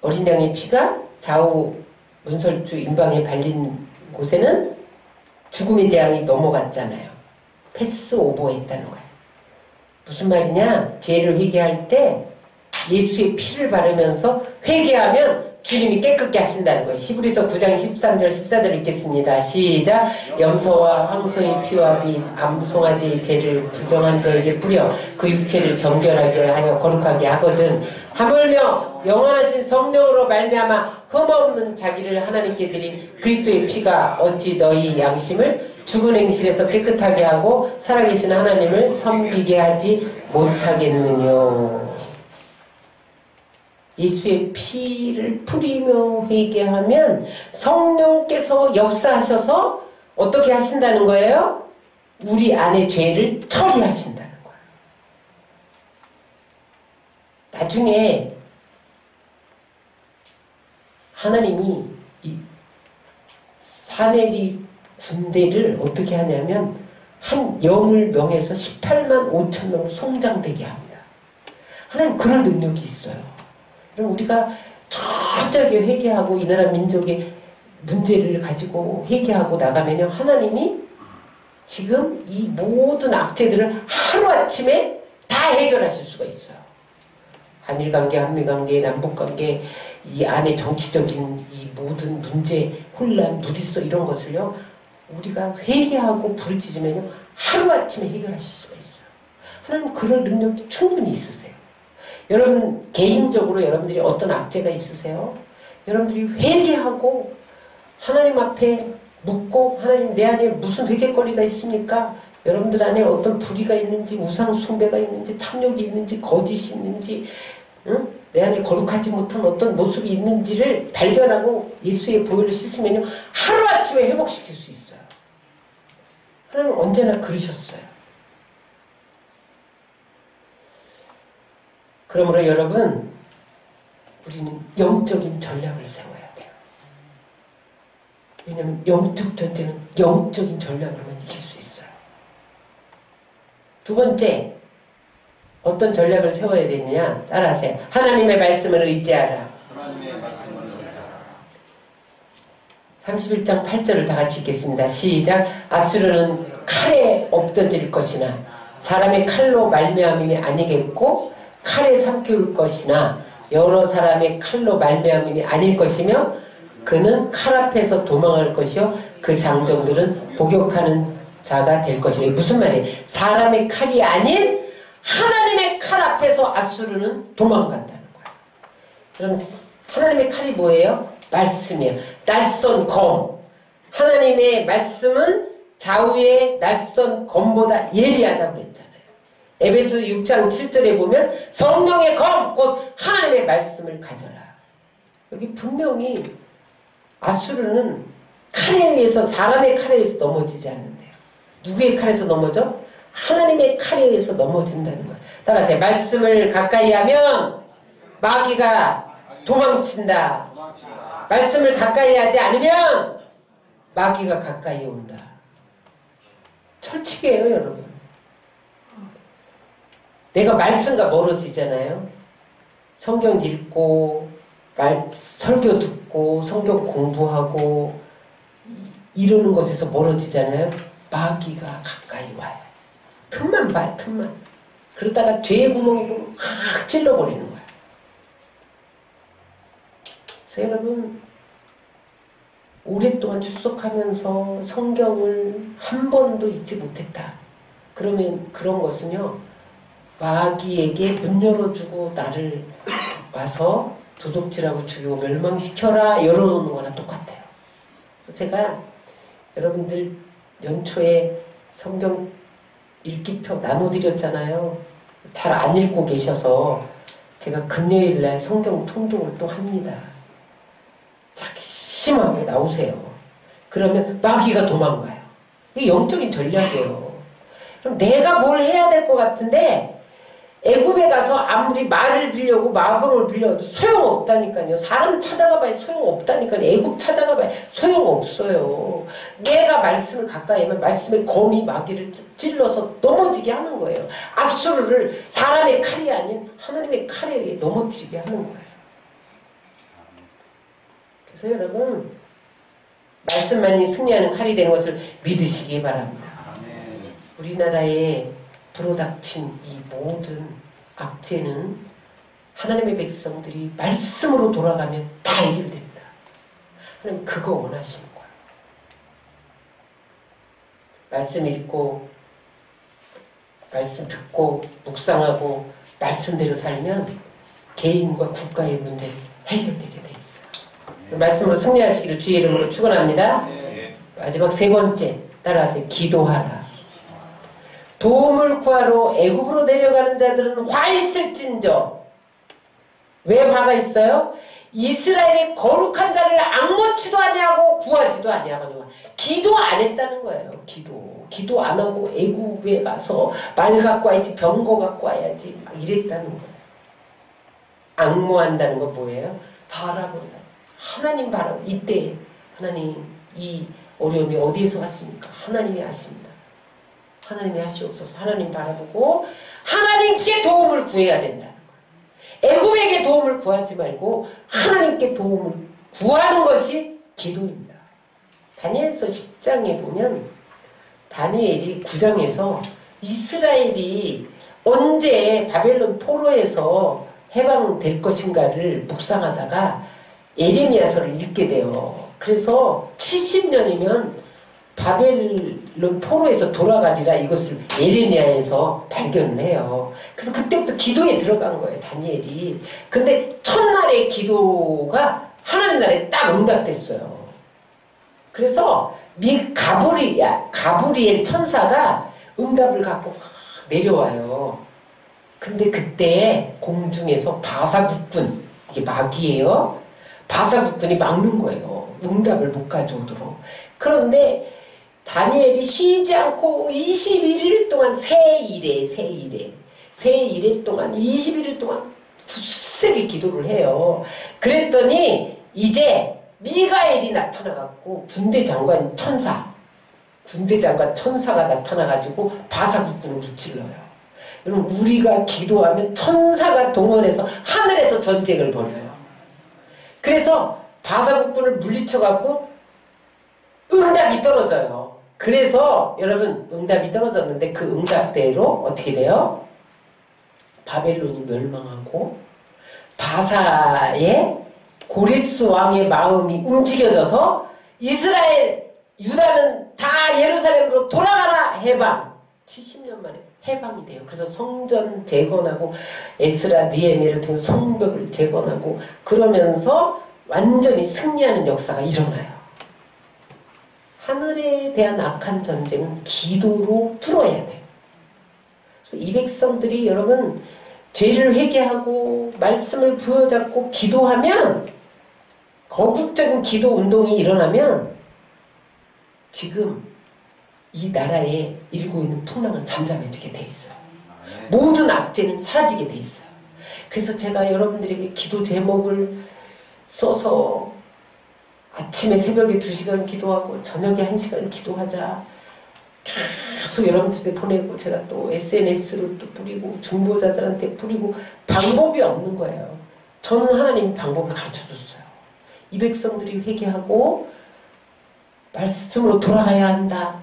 어린 양의 피가 좌우 문설주 임방에 발린 곳에는 죽음의 재앙이 넘어갔잖아요. 패스오버 했다는 거예요. 무슨 말이냐? 죄를 회개할 때 예수의 피를 바르면서 회개하면 주님이 깨끗게 하신다는 거예요. 히브리서 9장 13절 14절 읽겠습니다. 시작. 염소와 황소의 피와 빛 암송아지의 죄를 부정한 자에게 뿌려 그 육체를 정결하게 하여 거룩하게 하거든. 하물며 영원하신 성령으로 말미암아 흠없는 자기를 하나님께 드린 그리스도의 피가 어찌 너희 양심을 죽은 행실에서 깨끗하게 하고 살아계신 하나님을 섬기게 하지 못하겠느냐. 예수의 피를 뿌리며 회개하면 성령께서 역사하셔서 어떻게 하신다는 거예요? 우리 안에 죄를 처리하신다는 거예요. 나중에 하나님이 이 사내리 군대를 어떻게 하냐면 한 영을 명해서 18만 5천 명을 성장되게 합니다. 하나님 그럴 능력이 있어요. 그럼 우리가 철저하게 회개하고 이 나라 민족의 문제를 가지고 회개하고 나가면요, 하나님이 지금 이 모든 악재들을 하루아침에 다 해결하실 수가 있어요. 한일관계, 한미관계, 남북관계, 이 안에 정치적인 이 모든 문제, 혼란, 무질서 이런 것을요, 우리가 회개하고 부르짖으면요, 하루아침에 해결하실 수가 있어요. 하나님 그럴 능력이 충분히 있으세요. 여러분 개인적으로 여러분들이 어떤 악재가 있으세요? 여러분들이 회개하고 하나님 앞에 묻고, 하나님 내 안에 무슨 회개거리가 있습니까? 여러분들 안에 어떤 불의가 있는지, 우상 숭배가 있는지, 탐욕이 있는지, 거짓이 있는지, 응? 내 안에 거룩하지 못한 어떤 모습이 있는지를 발견하고 예수의 보혈로 씻으면요, 하루아침에 회복시킬 수 있어요. 하나님 언제나 그러셨어요. 그러므로 여러분, 우리는 영적인 전략을 세워야 돼요. 왜냐하면 영적 전쟁은 영적인 전략으로만 이길 수 있어요. 두 번째, 어떤 전략을 세워야 되느냐? 따라하세요. 하나님의 말씀을 의지하라. 31장 8절을 다 같이 읽겠습니다. 시작. 아수르는 칼에 엎어질 것이나 사람의 칼로 말미암음이 아니겠고 칼에 삼켜올 것이나 여러 사람의 칼로 말미암음이 아닐 것이며 그는 칼 앞에서 도망할 것이요 그 장정들은 복역하는 자가 될 것이니. 무슨 말이에요? 사람의 칼이 아닌 하나님의 칼 앞에서 아수르는 도망간다는 거예요. 그럼 하나님의 칼이 뭐예요? 말씀이에요. 낯선 검. 하나님의 말씀은 좌우의 낯선 검보다 예리하다고 그랬잖아요. 에베소 6장 7절에 보면 성령의 검, 곧 하나님의 말씀을 가져라. 여기 분명히 아수르는 칼에 의해서, 사람의 칼에 의해서 넘어지지 않는데요. 누구의 칼에서 넘어져? 하나님의 칼에 의해서 넘어진다는 거예요. 따라서 말씀을 가까이 하면 마귀가 도망친다. 말씀을 가까이 하지 않으면 마귀가 가까이 온다. 철칙이에요, 여러분. 내가 말씀과 멀어지잖아요. 성경 읽고 설교 듣고 성경 공부하고 이러는 것에서 멀어지잖아요. 마귀가 가까이 와요. 틈만 봐요, 틈만. 그러다가 죄의 구멍이 보면 확 찔러버리는 거예요. 그래서 여러분, 오랫동안 출석하면서 성경을 한 번도 읽지 못했다. 그러면 그런 것은요, 마귀에게 문 열어주고 나를 와서 도둑질하고 죽이고 멸망시켜라 열어놓는 거나 똑같아요. 그래서 제가 여러분들 연초에 성경 읽기표 나눠드렸잖아요. 잘 안 읽고 계셔서 제가 금요일날 성경 통독을 또 합니다. 작심하게 나오세요. 그러면 마귀가 도망가요. 이게 영적인 전략이에요. 그럼 내가 뭘 해야 될 것 같은데 애굽에 가서 아무리 말을 빌려고 마법을 빌려도 소용없다니까요. 사람 찾아가봐야 소용없다니까요. 애굽 찾아가봐야 소용없어요. 내가 말씀을 가까이 하면 말씀의 검이 마귀를 찔러서 넘어지게 하는 거예요. 아수르를 사람의 칼이 아닌 하나님의 칼에 의해 넘어뜨리게 하는 거예요. 그래서 여러분, 말씀만이 승리하는 칼이 되는 것을 믿으시기 바랍니다. 우리나라에 불어닥친 이 모든 악재는 하나님의 백성들이 말씀으로 돌아가면 다 해결된다. 하나님 그거 원하시는 거예요. 말씀 읽고 말씀 듣고 묵상하고 말씀대로 살면 개인과 국가의 문제 해결되게 돼 있어요. 말씀으로 승리하시기를 주의 이름으로 축원합니다. 마지막 세 번째 따라하세요. 기도하라. 도움을 구하러 애굽으로 내려가는 자들은 화 있을진저. 왜 화가 있어요? 이스라엘의 거룩한 자를 앙모치도 아니하고 구하지도 아니하거니와. 기도 안 했다는 거예요. 기도 안 하고 애굽에 가서 말 갖고 와야지, 병거 갖고 와야지 막 이랬다는 거예요. 앙모한다는 건 뭐예요? 바라본다. 하나님 바라보. 이때 하나님 이 어려움이 어디에서 왔습니까? 하나님이 아십니다. 하나님이 하시옵소서. 하나님 바라보고 하나님께 도움을 구해야 된다는 거예요. 애굽에게 도움을 구하지 말고 하나님께 도움을 구하는 것이 기도입니다. 다니엘서 10장에 보면 다니엘이 9장에서 이스라엘이 언제 바벨론 포로에서 해방될 것인가를 묵상하다가 예레미야서를 읽게 돼요. 그래서 70년이면 바벨론 포로에서 돌아가리라 이것을 예레미야에서 발견을 해요. 그래서 그때부터 기도에 들어간 거예요. 다니엘이. 근데 첫날의 기도가 하나님 나라에 딱 응답됐어요. 그래서 가브리엘 천사가 응답을 갖고 막 내려와요. 근데 그때 공중에서 바사국군, 이게 마귀예요. 바사국군이 막는 거예요. 응답을 못 가져오도록. 그런데 다니엘이 쉬지 않고 21일 동안 세일에 동안 21일 동안 굳세게 기도를 해요. 그랬더니 이제 미가엘이 나타나갖고 군대 장관 천사가 나타나가지고 바사국군을 무찔러요. 여러분 우리가 기도하면 천사가 동원해서 하늘에서 전쟁을 벌여요. 그래서 바사국군을 물리쳐갖고 응답이 떨어져요. 그래서 여러분 응답이 떨어졌는데 그 응답대로 어떻게 돼요? 바벨론이 멸망하고 바사의 고레스 왕의 마음이 움직여져서 이스라엘, 유다는 다 예루살렘으로 돌아가라 해방. 70년 만에 해방이 돼요. 그래서 성전 재건하고 에스라, 느헤미야를 통해 성벽을 재건하고 그러면서 완전히 승리하는 역사가 일어나요. 하늘에 대한 악한 전쟁은 기도로 뚫어야 돼요. 그래서 이 백성들이 여러분 죄를 회개하고 말씀을 부여잡고 기도하면 거국적인 기도 운동이 일어나면 지금 이 나라에 일고 있는 풍랑은 잠잠해지게 돼 있어요. 모든 악재는 사라지게 돼 있어요. 그래서 제가 여러분들에게 기도 제목을 써서 아침에 새벽에 2시간 기도하고 저녁에 1시간 기도하자 계속 여러분들한테 보내고 제가 또 SNS로 또 뿌리고 중보자들한테 뿌리고 방법이 없는 거예요. 저는 하나님 방법을 가르쳐줬어요. 이 백성들이 회개하고 말씀으로 돌아가야 한다.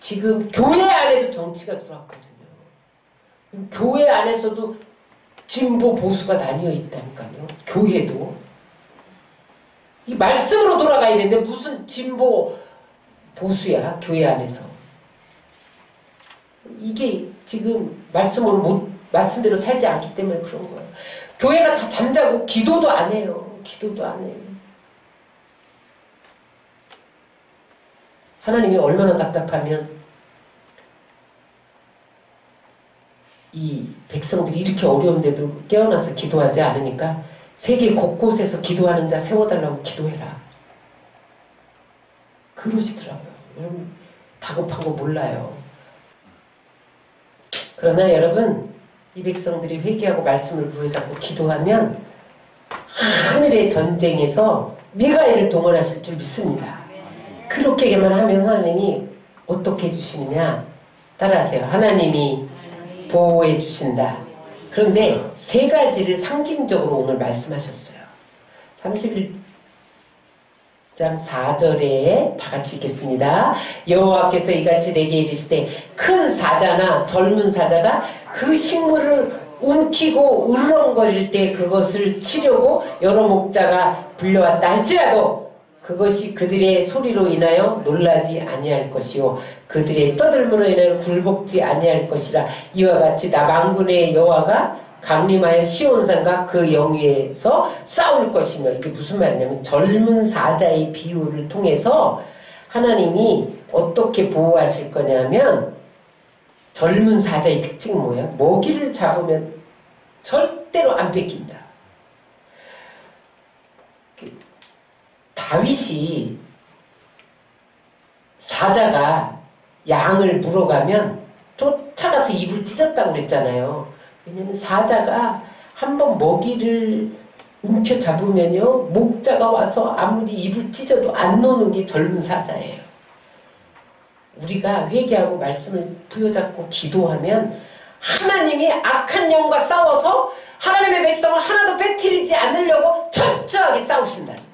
지금 교회 안에도 정치가 들어왔거든요. 교회 안에서도 진보 보수가 나뉘어 있다니까요. 교회도. 이 말씀으로 돌아가야 되는데 무슨 진보 보수야 교회 안에서. 이게 지금 말씀대로 살지 않기 때문에 그런 거예요. 교회가 다 잠자고 기도도 안 해요. 기도도 안 해요. 하나님이 얼마나 답답하면 이 백성들이 이렇게 어려운데도 깨어나서 기도하지 않으니까 세계 곳곳에서 기도하는 자 세워달라고 기도해라. 그러시더라고요. 여러분 다급한 거 몰라요. 그러나 여러분 이 백성들이 회개하고 말씀을 부여잡고 기도하면 하늘의 전쟁에서 미가엘을 동원하실 줄 믿습니다. 그렇게만 하면 하나님이 어떻게 해주시느냐 따라하세요. 하나님이 보호해 주신다. 그런데 세 가지를 상징적으로 오늘 말씀하셨어요. 31장 4절에 다 같이 읽겠습니다. 여호와께서 이같이 내게 이르시되 큰 사자나 젊은 사자가 그 식물을 움키고 으르렁거릴 때 그것을 치려고 여러 목자가 불려왔다 할지라도 그것이 그들의 소리로 인하여 놀라지 아니할 것이요 그들의 떠들므로 인하여 굴복지 아니할 것이라. 이와 같이 나 만군의 여호와가 강림하여 시온산과 그 영위에서 싸울 것이며. 이게 무슨 말이냐면 젊은 사자의 비유를 통해서 하나님이 어떻게 보호하실 거냐면 젊은 사자의 특징은 뭐야? 먹이를 잡으면 절대로 안 뺏긴다. 다윗이 사자가 양을 물어가면 쫓아가서 입을 찢었다고 그랬잖아요. 왜냐면 사자가 한번 먹이를 움켜잡으면요 목자가 와서 아무리 입을 찢어도 안 노는 게 젊은 사자예요. 우리가 회개하고 말씀을 부여잡고 기도하면 하나님이 악한 영과 싸워서 하나님의 백성을 하나도 빼뜨리지 않으려고 철저하게 싸우신다는 거예요.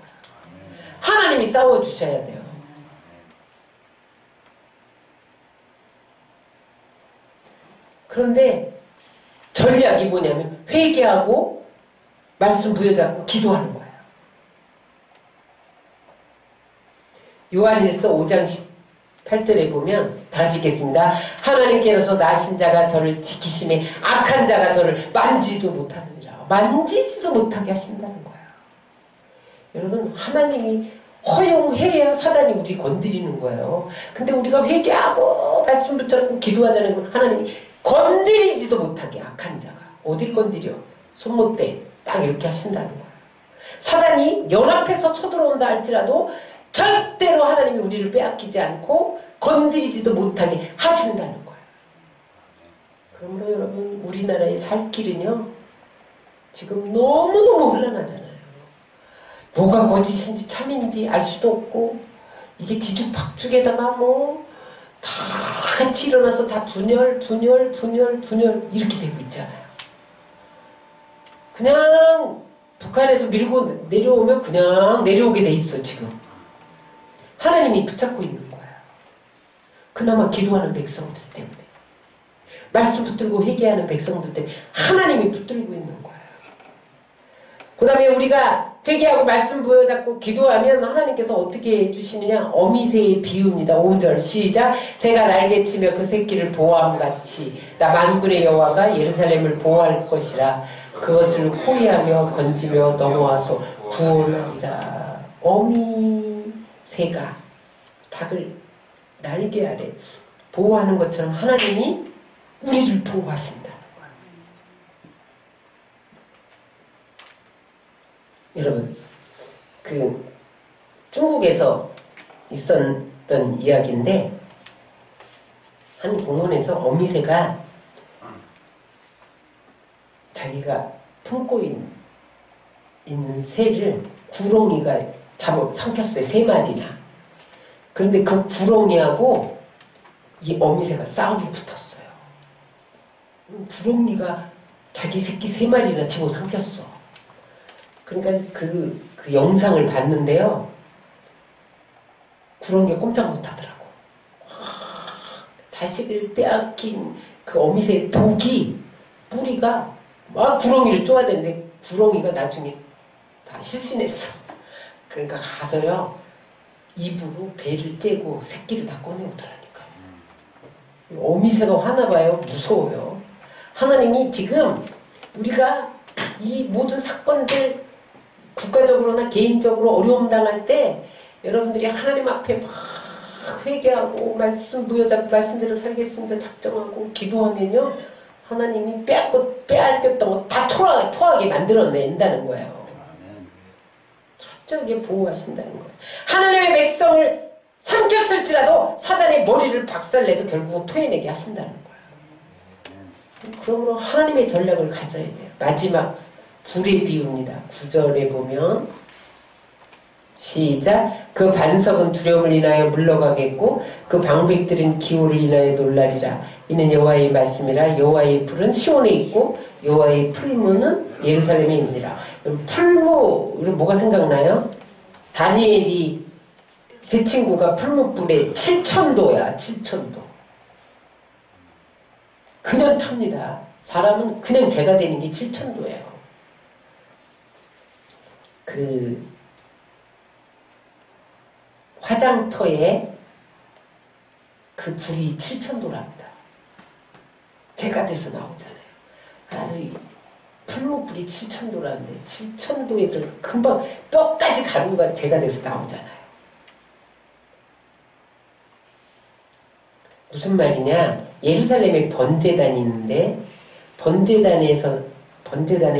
하나님이 싸워주셔야 돼요. 그런데 전략이 뭐냐면 회개하고 말씀 부여잡고 기도하는 거예요. 요한일서 5장 18절에 보면 다 읽겠습니다. 하나님께서 나신 자가 저를 지키심에 악한 자가 저를 만지지도 못하느니라. 만지지도 못하게 하신다는 거예요. 여러분 하나님이 허용해야 사단이 우리 건드리는 거예요. 근데 우리가 회개하고 말씀 붙잡고 기도하자는 건 하나님이 건드리지도 못하게 악한 자가 어딜 건드려? 손못대 딱 이렇게 하신다는 거예요. 사단이 연합해서 쳐들어온다 할지라도 절대로 하나님이 우리를 빼앗기지 않고 건드리지도 못하게 하신다는 거예요. 그러므로 여러분 우리나라의 살 길은요 지금 너무너무 혼란하잖아요. 뭐가 거짓인지 참인지 알 수도 없고 이게 뒤죽박죽에다가 뭐 다 같이 일어나서 다 분열 이렇게 되고 있잖아요. 그냥 북한에서 밀고 내려오면 그냥 내려오게 돼 있어 지금. 하나님이 붙잡고 있는 거야. 그나마 기도하는 백성들 때문에. 말씀 붙들고 회개하는 백성들 때문에 하나님이 붙들고 있는 거예요. 그 다음에 우리가 회개하고 말씀 부여잡고 기도하면 하나님께서 어떻게 해주시느냐. 어미새의 비유입니다. 5절 시작. 새가 날개치며 그 새끼를 보호함같이 나 만군의 여호와가 예루살렘을 보호할 것이라. 그것을 호위하며 건지며 넘어와서 구원하리라. 어미새가 닭을 날개 아래 보호하는 것처럼 하나님이 우리를 보호하신다는 거예요. 여러분 그 중국에서 있었던 이야기인데 한 공원에서 어미새가 자기가 품고 있는 새를 구렁이가 삼켰어요. 3마리나. 그런데 그 구렁이하고 이 어미새가 싸움이 붙었어요. 구렁이가 자기 새끼 3마리나 집어 삼켰어. 그러니까 그 영상을 봤는데요. 구렁이가 꼼짝 못하더라고. 자식을 빼앗긴 그 어미새의 독이 뿌리가 막 구렁이를 쪼아대는데 구렁이가 나중에 다 실신했어. 그러니까 가서요 입으로 배를 째고 새끼를 다 꺼내오더라니까. 어미새가 화나봐요. 무서워요. 하나님이 지금 우리가 이 모든 사건들 국가적으로나 개인적으로 어려움 당할 때 여러분들이 하나님 앞에 막 회개하고 말씀 부여잡고 말씀대로 살겠습니다 작정하고 기도하면요 하나님이 빼앗겼던 거 다 토하게 만들어낸다는 거예요. 철저하게 보호하신다는 거예요. 하나님의 백성을 삼켰을지라도 사단의 머리를 박살내서 결국 토해내게 하신다는 거예요. 그러므로 하나님의 전략을 가져야 돼요. 마지막 불의 비유입니다. 9절에 보면 시작. 그 반석은 두려움을 인하여 물러가겠고 그 방백들은 기호를 인하여 놀라리라. 이는 여호와의 말씀이라. 여호와의 불은 시온에 있고 여호와의 풀무는 예루살렘에 있느니라. 풀무 뭐가 생각나요? 다니엘이 세 친구가 풀무불에 7,000도야. 7,000도. 그냥 탑니다. 사람은 그냥 개가 되는 게 칠천도예요. 그 화장터에 그 불이 칠천도랍니다. 제가 돼서 나오잖아요. 아주 풀무불이 칠천도라는데 칠천도에 금방 뼈까지 가루가 제가 돼서 나오잖아요. 무슨 말이냐? 예루살렘에 번제단이 있는데 번제단의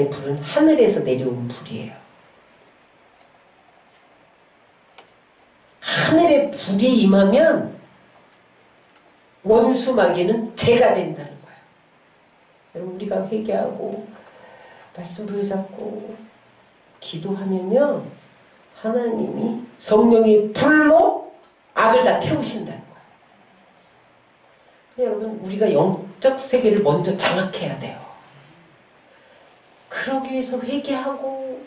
불은 하늘에서 내려온 불이에요. 하늘에 불이 임하면 원수 마귀는 죄가 된다는 거예요. 여러분 우리가 회개하고 말씀 부여잡고 기도하면요 하나님이 성령의 불로 악을 다 태우신다는 거예요. 여러분 우리가 영적 세계를 먼저 장악해야 돼요. 그러기 위해서 회개하고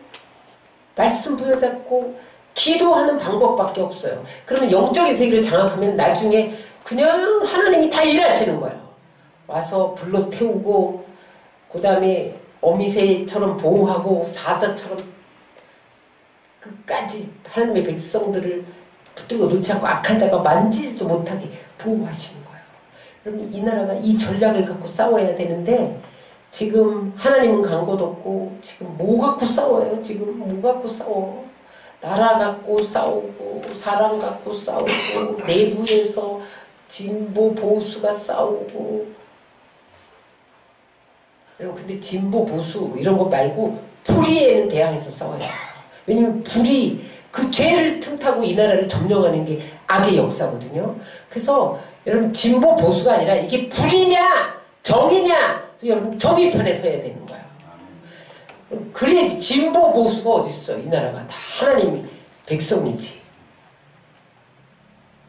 말씀 부여잡고 기도하는 방법밖에 없어요. 그러면 영적인 세계를 장악하면 나중에 그냥 하나님이 다 일하시는 거예요. 와서 불로 태우고 그 다음에 어미새처럼 보호하고 사자처럼 끝까지 하나님의 백성들을 붙들고 놓지 않고 악한 자가 만지지도 못하게 보호하시는 거예요. 여러분 이 나라가 이 전략을 갖고 싸워야 되는데 지금 하나님은 간 곳 없고 지금 뭐 갖고 싸워요? 지금 뭐 갖고 싸워? 나라 갖고 싸우고 사람 갖고 싸우고 내부에서 진보 보수가 싸우고. 여러분 근데 진보 보수 이런 거 말고 불의에는 대항해서 싸워야 돼요. 왜냐면 불의 그 죄를 틈타고 이 나라를 점령하는 게 악의 역사거든요. 그래서 여러분 진보 보수가 아니라 이게 불의냐 정의냐 여러분 정의 편에 서야 되는 거예요. 그래야지 진보 보수가 어디 있어. 이 나라가 다 하나님이 백성이지.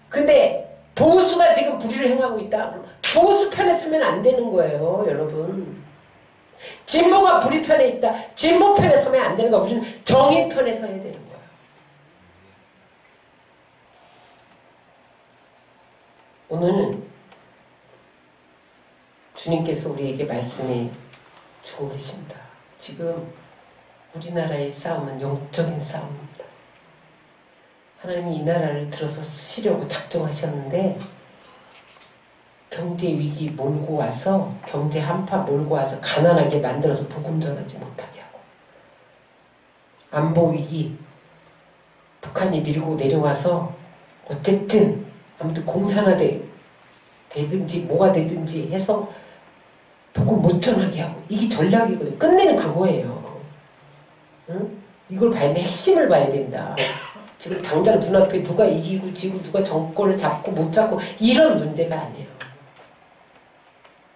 근데 보수가 지금 불의를 행하고 있다. 보수 편에 서면 안 되는 거예요, 여러분. 진보가 불의 편에 있다. 진보 편에 서면 안 되는 거야. 우리는 정의 편에 서야 되는 거예요. 오늘 주님께서 우리에게 말씀해 주고 계십니다. 지금 우리나라의 싸움은 영적인 싸움입니다. 하나님이 이 나라를 들어서 쓰시려고 작정하셨는데 경제 위기 몰고 와서 경제 한파 몰고 와서 가난하게 만들어서 복음 전하지 못하게 하고 안보 위기 북한이 밀고 내려와서 어쨌든 아무튼 공산화 되든지 뭐가 되든지 해서 복음 못 전하게 하고 이게 전략이거든요. 끝내는 그거예요. 응? 이걸 봐야 돼. 핵심을 봐야 된다. 지금 당장 눈앞에 누가 이기고 지고 누가 정권을 잡고 못 잡고 이런 문제가 아니에요.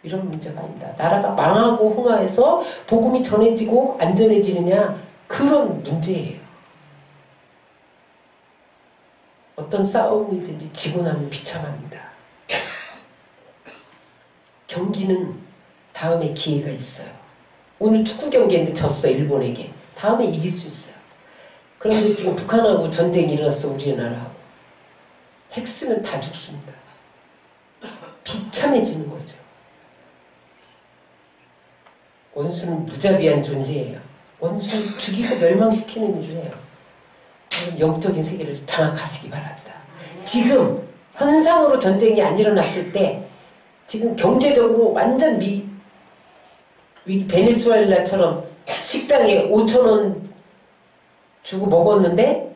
이런 문제가 아니다. 나라가 망하고 흥하해서 복음이 전해지고 안 전해지느냐 그런 문제예요. 어떤 싸움이든지 지고 나면 비참합니다. 경기는 다음에 기회가 있어요. 오늘 축구 경기인데 졌어 일본에게. 다음에 이길 수 있어요. 그런데 지금 북한하고 전쟁이 일어났어 우리나라하고. 핵 쓰면 다 죽습니다. 비참해지는 거죠. 원수는 무자비한 존재예요. 원수는 죽이고 멸망시키는 일을 해요. 영적인 세계를 장악하시기 바랍니다. 지금 현상으로 전쟁이 안 일어났을 때 지금 경제적으로 완전 베네수엘라처럼 식당에 5,000원 주고 먹었는데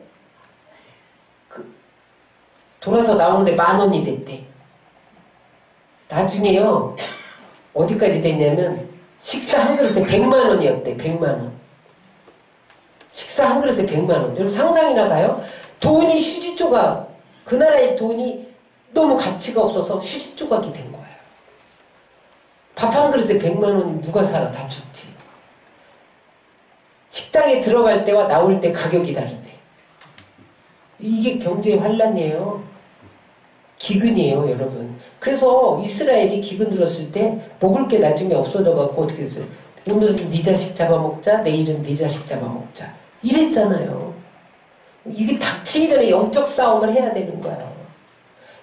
돌아서 나오는데 10,000원이 됐대. 나중에요 어디까지 됐냐면 식사 한 그릇에 100만원이었대. 100만원. 식사 한 그릇에 100만원. 여러분 상상이나 가요? 돈이 휴지 조각, 그 나라의 돈이 너무 가치가 없어서 휴지 조각이 된 거예요. 밥 한 그릇에 100만원 누가 살아? 다 죽지. 식당에 들어갈 때와 나올 때 가격이 다르대. 이게 경제의 환란이에요. 기근이에요, 여러분. 그래서 이스라엘이 기근 들었을 때 먹을 게 나중에 없어져갖고 어떻게 했어요? 오늘은 네 자식 잡아먹자, 내일은 네 자식 잡아먹자. 이랬잖아요. 이게 닥치기 전에 영적 싸움을 해야 되는 거예요.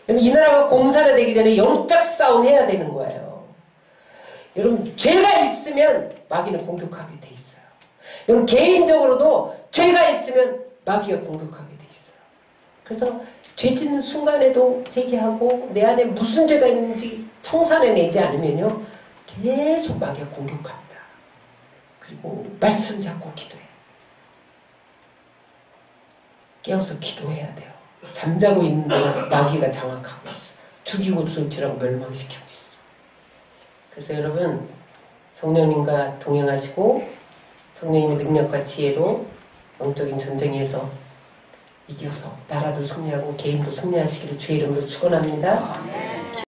이 나라가 공산화 되기 전에 영적 싸움 해야 되는 거예요. 여러분 죄가 있으면 마귀는 공격하게 돼 있어요. 여러분 개인적으로도 죄가 있으면 마귀가 공격하게 돼 있어요. 그래서 죄 짓는 순간에도 회개하고 내 안에 무슨 죄가 있는지 청산해내지 않으면요 계속 마귀가 공격합니다. 그리고 말씀 잡고 기도해. 깨어서 기도해야 돼요. 잠자고 있는 동안 마귀가 장악하고 있어. 죽이고 쏠지라고 멸망시키고 있어. 그래서 여러분 성령님과 동행하시고 성령님의 능력과 지혜로 영적인 전쟁에서 이겨서 나라도 승리하고 개인도 승리하시기를 주의 이름으로 축원합니다.